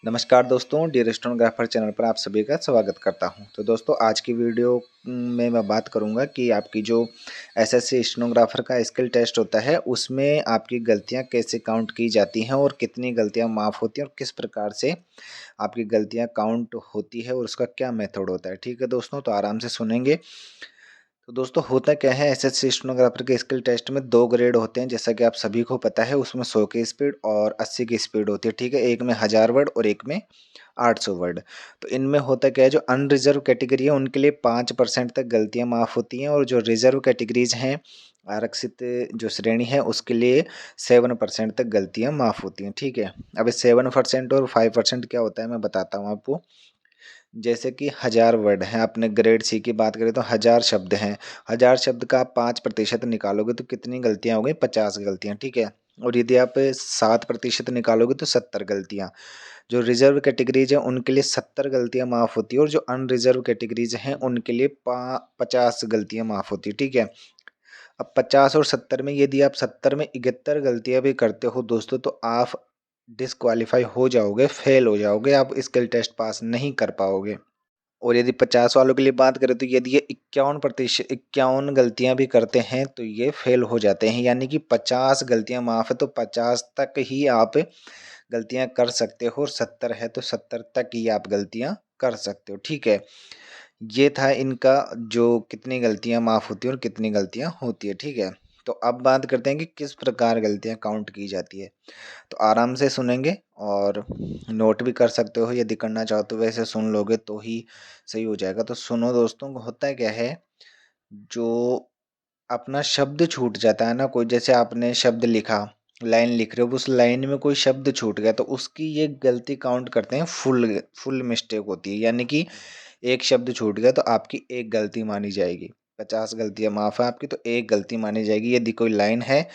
नमस्कार दोस्तों, dear stenographer channel पर आप सभी का स्वागत करता हूं। तो दोस्तों आज की वीडियो में मैं बात करूंगा कि आपकी जो एसएससी स्टेनोग्राफर का स्किल टेस्ट होता है उसमें आपकी गलतियां कैसे काउंट की जाती हैं और कितनी गलतियां माफ़ होती हैं और किस प्रकार से आपकी गलतियां काउंट होती है और उसका क्या मेथड होता है। ठीक है दोस्तों, तो आराम से सुनेंगे। तो दोस्तों होता क्या है, एसएससी स्टेनोग्राफर के स्किल टेस्ट में 2 ग्रेड होते हैं जैसा कि आप सभी को पता है। उसमें 100 की स्पीड और 80 की स्पीड होती है। ठीक है, एक में 1000 वर्ड और एक में 800 वर्ड। तो इनमें होता क्या है, जो अनरिजर्व कैटेगरी है उनके लिए 5% तक गलतियां माफ़ होती हैं और जो रिजर्व कैटेगरीज हैं, आरक्षित जो श्रेणी है, उसके लिए 7% तक गलतियां माफ़ होती हैं। ठीक है, अब इस 7% और 5% क्या होता है मैं बताता हूँ आपको। जैसे कि 1000 वर्ड हैं, आपने ग्रेड सी की बात करें तो 1000 शब्द हैं। 1000 शब्द का आप 5% निकालोगे तो कितनी गलतियां हो गई? 50 गलतियां। ठीक है, और यदि आप 7% निकालोगे तो 70 गलतियां। जो रिजर्व कैटेगरीज है उनके लिए 70 गलतियां माफ़ होती है और जो अनरिजर्व कैटेगरीज हैं उनके लिए 50 गलतियां माफ़ होती है। ठीक है, अब 50 और 70 में यदि आप 70 में 71 गलतियां भी करते हो दोस्तों तो आप डिसक्वालीफाई हो जाओगे, फेल हो जाओगे, आप स्किल टेस्ट पास नहीं कर पाओगे। और यदि 50 वालों के लिए बात करें तो यदि ये 51 गलतियां भी करते हैं तो ये फेल हो जाते हैं। यानी कि 50 गलतियां माफ है तो 50 तक ही आप गलतियां कर सकते हो और 70 है तो 70 तक ही आप गलतियां कर सकते हो। ठीक है, ये था इनका जो कितनी गलतियां माफ होती है और कितनी गलतियां होती है। ठीक है, तो अब बात करते हैं कि किस प्रकार गलतियां काउंट की जाती है। तो आराम से सुनेंगे और नोट भी कर सकते हो, यदि करना चाहो तो वैसे सुन लोगे तो ही सही हो जाएगा। तो सुनो दोस्तों, होता क्या है, जो अपना शब्द छूट जाता है ना, कोई जैसे आपने शब्द लिखा, लाइन लिख रहे हो, उस लाइन में कोई शब्द छूट गया तो उसकी ये गलती काउंट करते हैं, फुल फुल मिस्टेक होती है। यानी कि एक शब्द छूट गया तो आपकी एक गलती मानी जाएगी। 50 गलतियां माफ है आपकी तो एक गलती मानी जाएगी। यदि कोई लाइन है,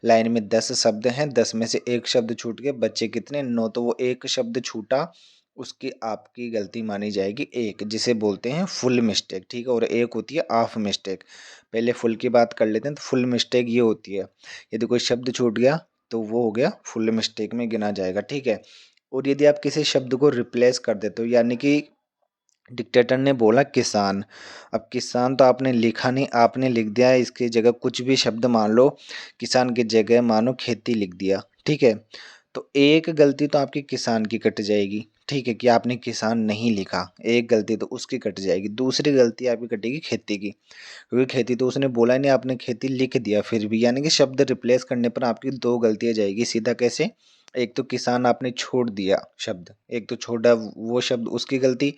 लाइन में 10 शब्द हैं, 10 में से एक शब्द छूट गया, बच्चे कितने? 9। तो वो एक शब्द छूटा, उसकी आपकी गलती मानी जाएगी एक, जिसे बोलते हैं फुल मिस्टेक। ठीक है, और एक होती है हाफ मिस्टेक। पहले फुल की बात कर लेते हैं। तो फुल मिस्टेक ये होती है, यदि कोई शब्द छूट गया तो वो हो गया फुल मिस्टेक में गिना जाएगा। ठीक है, और यदि आप किसी शब्द को रिप्लेस कर देते हो, यानी कि डिक्टेटर ने बोला किसान, अब किसान तो आपने लिखा नहीं, आपने लिख दिया इसकी जगह कुछ भी शब्द, मान लो किसान की जगह मानो खेती लिख दिया। ठीक है, तो एक गलती तो आपकी किसान की कट जाएगी। ठीक है, कि आपने किसान नहीं लिखा, एक गलती तो उसकी कट जाएगी। दूसरी गलती आपकी कटेगी खेती की, क्योंकि खेती तो उसने बोला ही नहीं, आपने खेती लिख दिया फिर भी। यानी कि शब्द रिप्लेस करने पर आपकी दो गलतियां जाएगी सीधा। कैसे? एक तो किसान आपने छोड़ दिया शब्द, एक तो छोड़ा वो शब्द उसकी गलती,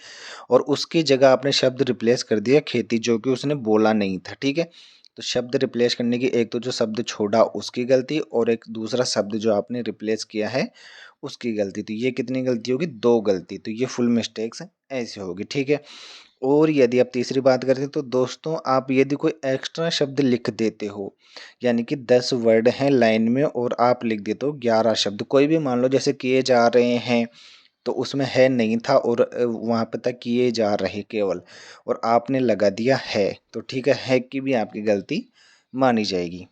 और उसकी जगह आपने शब्द रिप्लेस कर दिया खेती, जो कि उसने बोला नहीं था। ठीक है, तो शब्द रिप्लेस करने की एक तो जो शब्द छोड़ा उसकी गलती और एक दूसरा शब्द जो आपने रिप्लेस किया है उसकी गलती। तो ये कितनी गलती होगी? दो गलती। तो ये फुल मिस्टेक्स ऐसे होगी। ठीक है, और यदि आप तीसरी बात करते हैं तो दोस्तों, आप यदि कोई एक्स्ट्रा शब्द लिख देते हो, यानी कि 10 वर्ड हैं लाइन में और आप लिख देते हो 11 शब्द, कोई भी मान लो जैसे किए जा रहे हैं, तो उसमें है नहीं था और वहाँ पे था किए जा रहे केवल, और आपने लगा दिया है, तो ठीक है की भी आपकी गलती मानी जाएगी।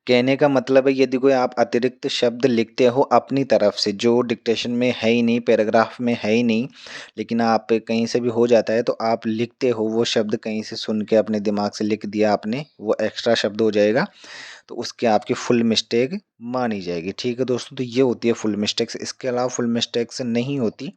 कहने का मतलब है, यदि कोई आप अतिरिक्त शब्द लिखते हो अपनी तरफ से जो डिक्टेशन में है ही नहीं, पैराग्राफ में है ही नहीं, लेकिन आप कहीं से भी हो जाता है तो आप लिखते हो वो शब्द, कहीं से सुन के अपने दिमाग से लिख दिया आपने, वो एक्स्ट्रा शब्द हो जाएगा, तो उसकी आपकी फुल मिस्टेक मानी जाएगी। ठीक है दोस्तों, तो ये होती है फुल मिस्टेक्स। इसके अलावा फुल मिस्टेक्स नहीं होती,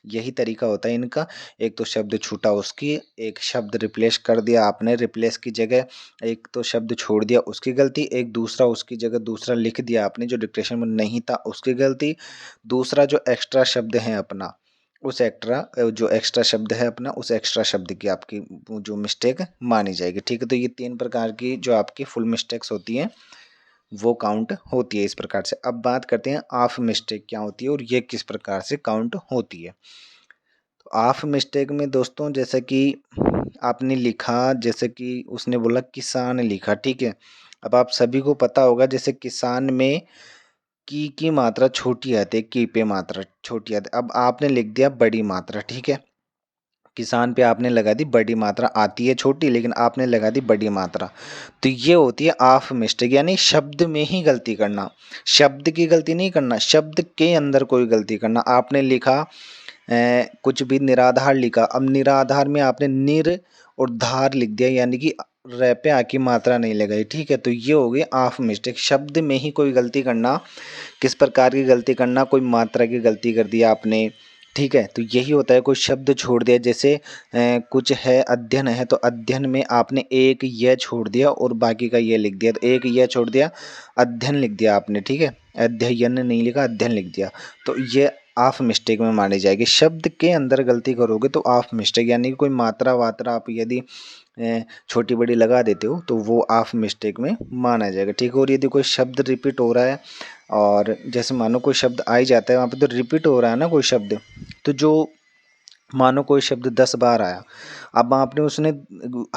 यही तरीका होता है इनका। एक तो शब्द छूटा उसकी, एक शब्द रिप्लेस कर दिया आपने, रिप्लेस की जगह एक तो शब्द छोड़ दिया उसकी गलती, एक दूसरा उसकी जगह दूसरा लिख दिया आपने जो डिक्टेशन में नहीं था उसकी गलती, दूसरा जो एक्स्ट्रा शब्द है अपना, उस जो एक्स्ट्रा शब्द है अपना, उस एक्स्ट्रा शब्द की आपकी वो जो मिस्टेक मानी जाएगी। ठीक है, तो ये 3 प्रकार की जो आपकी फुल मिस्टेक्स होती हैं वो काउंट होती है इस प्रकार से। अब बात करते हैं हाफ मिस्टेक क्या होती है और ये किस प्रकार से काउंट होती है। तो हाफ मिस्टेक में दोस्तों, जैसे कि आपने लिखा, जैसे कि उसने बोला किसान लिखा। ठीक है, अब आप सभी को पता होगा जैसे किसान में की मात्रा छोटी आती है, की पे मात्रा छोटी आती है, अब आपने लिख दिया बड़ी मात्रा। ठीक है, किसान पे आपने लगा दी बड़ी मात्रा, आती है छोटी लेकिन आपने लगा दी बड़ी मात्रा, तो ये होती है ऑफ मिस्टेक, यानी शब्द में ही गलती करना, शब्द की गलती नहीं करना, शब्द के अंदर कोई गलती करना। आपने लिखा कुछ भी निराधार लिखा, अब निराधार में आपने निर और धार लिख दिया, यानी कि रे पे आ की मात्रा नहीं लगाई, ठीक है, तो ये हो गई ऑफ मिस्टेक। शब्द में ही कोई गलती करना, किस प्रकार की गलती करना, कोई मात्रा की गलती कर दी आपने, ठीक है, तो यही होता है। कोई शब्द छोड़ दिया, जैसे कुछ है अध्ययन है, तो अध्ययन में आपने एक य छोड़ दिया और बाकी का ये लिख दिया, तो एक य छोड़ दिया, अध्ययन लिख दिया आपने, ठीक है, अध्ययन नहीं लिखा, अध्ययन लिख दिया, तो ये ऑफ मिस्टेक में मानी जाएगी। शब्द के अंदर गलती करोगे तो ऑफ मिस्टेक, यानी कि कोई मात्रा वात्रा आप यदि छोटी बड़ी लगा देते हो तो वो ऑफ मिस्टेक में माना जाएगा, ठीक है। और यदि कोई शब्द रिपीट हो रहा है, और जैसे मानो कोई शब्द आ ही जाता है वहाँ पे, तो रिपीट हो रहा है ना कोई शब्द, तो जो मानो कोई शब्द 10 बार आया, अब आपने उसने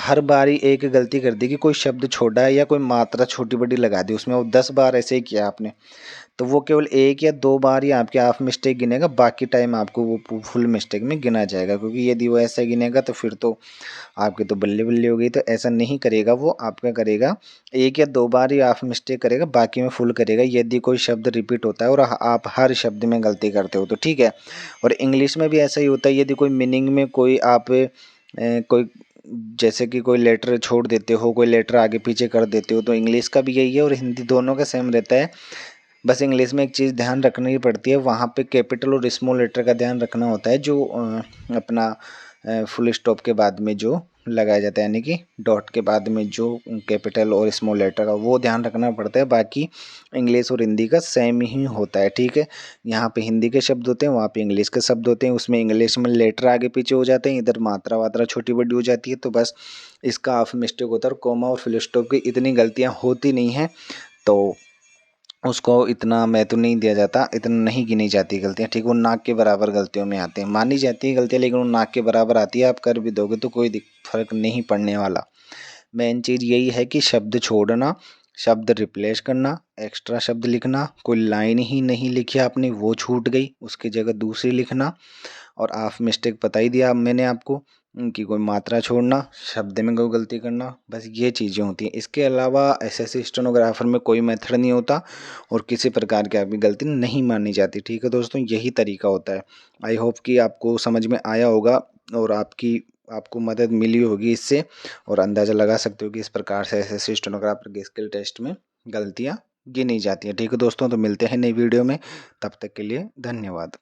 हर बारी एक गलती कर दी कि कोई शब्द छोड़ा है या कोई मात्रा छोटी बड़ी लगा दी उसमें, वो 10 बार ऐसे ही किया आपने, तो वो केवल 1 या 2 बार ही आपके ऑफ मिस्टेक गिनेगा, बाकी टाइम आपको वो फुल मिस्टेक में गिना जाएगा, क्योंकि यदि वो ऐसा गिनेगा तो फिर तो आपकी तो बल्ले बल्ले हो गई। तो ऐसा नहीं करेगा, वो आपका करेगा 1 या 2 बार ही ऑफ मिस्टेक करेगा, बाकी में फुल करेगा यदि कोई शब्द रिपीट होता है और आप हर शब्द में गलती करते हो तो, ठीक है। और इंग्लिश में भी ऐसा ही होता है, यदि कोई मीनिंग में कोई आप कोई जैसे कि कोई लेटर छोड़ देते हो, कोई लेटर आगे पीछे कर देते हो, तो इंग्लिश का भी यही है और हिंदी दोनों का सेम रहता है। बस इंग्लिश में एक चीज़ ध्यान रखनी पड़ती है, वहाँ पे कैपिटल और स्मॉल लेटर का ध्यान रखना होता है, जो अपना फुल स्टॉप के बाद में जो लगाया जाता है, यानी कि डॉट के बाद में जो कैपिटल और स्मॉल लेटर का, वो ध्यान रखना पड़ता है। बाकी इंग्लिश और हिंदी का सेम ही होता है, ठीक है। यहाँ पे हिंदी के शब्द होते हैं, वहाँ पे इंग्लिश के शब्द होते हैं, उसमें इंग्लिश में लेटर आगे पीछे हो जाते हैं, इधर मात्रा वात्रा छोटी बड़ी हो जाती है, तो बस इसका ऑफ मिस्टेक होता है। और कॉमा और फुल स्टॉप की इतनी गलतियाँ होती नहीं हैं, तो उसको इतना महत्व नहीं दिया जाता, इतना नहीं गिनी जाती गलतियाँ, ठीक। वो नाक के बराबर गलतियों में आते हैं, मानी जाती है गलतियाँ, लेकिन वो नाक के बराबर आती है, आप कर भी दोगे तो कोई फर्क नहीं पड़ने वाला। मेन चीज़ यही है कि शब्द छोड़ना, शब्द रिप्लेस करना, एक्स्ट्रा शब्द लिखना, कोई लाइन ही नहीं लिखी आपने वो छूट गई, उसकी जगह दूसरी लिखना, और ऑफ मिस्टेक बता ही दिया अब मैंने आपको कि कोई मात्रा छोड़ना, शब्द में कोई गलती करना, बस ये चीज़ें होती हैं। इसके अलावा एसएससी स्टेनोग्राफर में कोई मेथड नहीं होता और किसी प्रकार की आपकी गलती नहीं मानी जाती, ठीक है दोस्तों, यही तरीका होता है। आई होप कि आपको समझ में आया होगा और आपको मदद मिली होगी इससे, और अंदाज़ा लगा सकते हो कि इस प्रकार से एसएससी स्टेनोग्राफर के स्किल टेस्ट में गलतियाँ गिनी जाती हैं, ठीक है दोस्तों। तो मिलते हैं नई वीडियो में, तब तक के लिए धन्यवाद।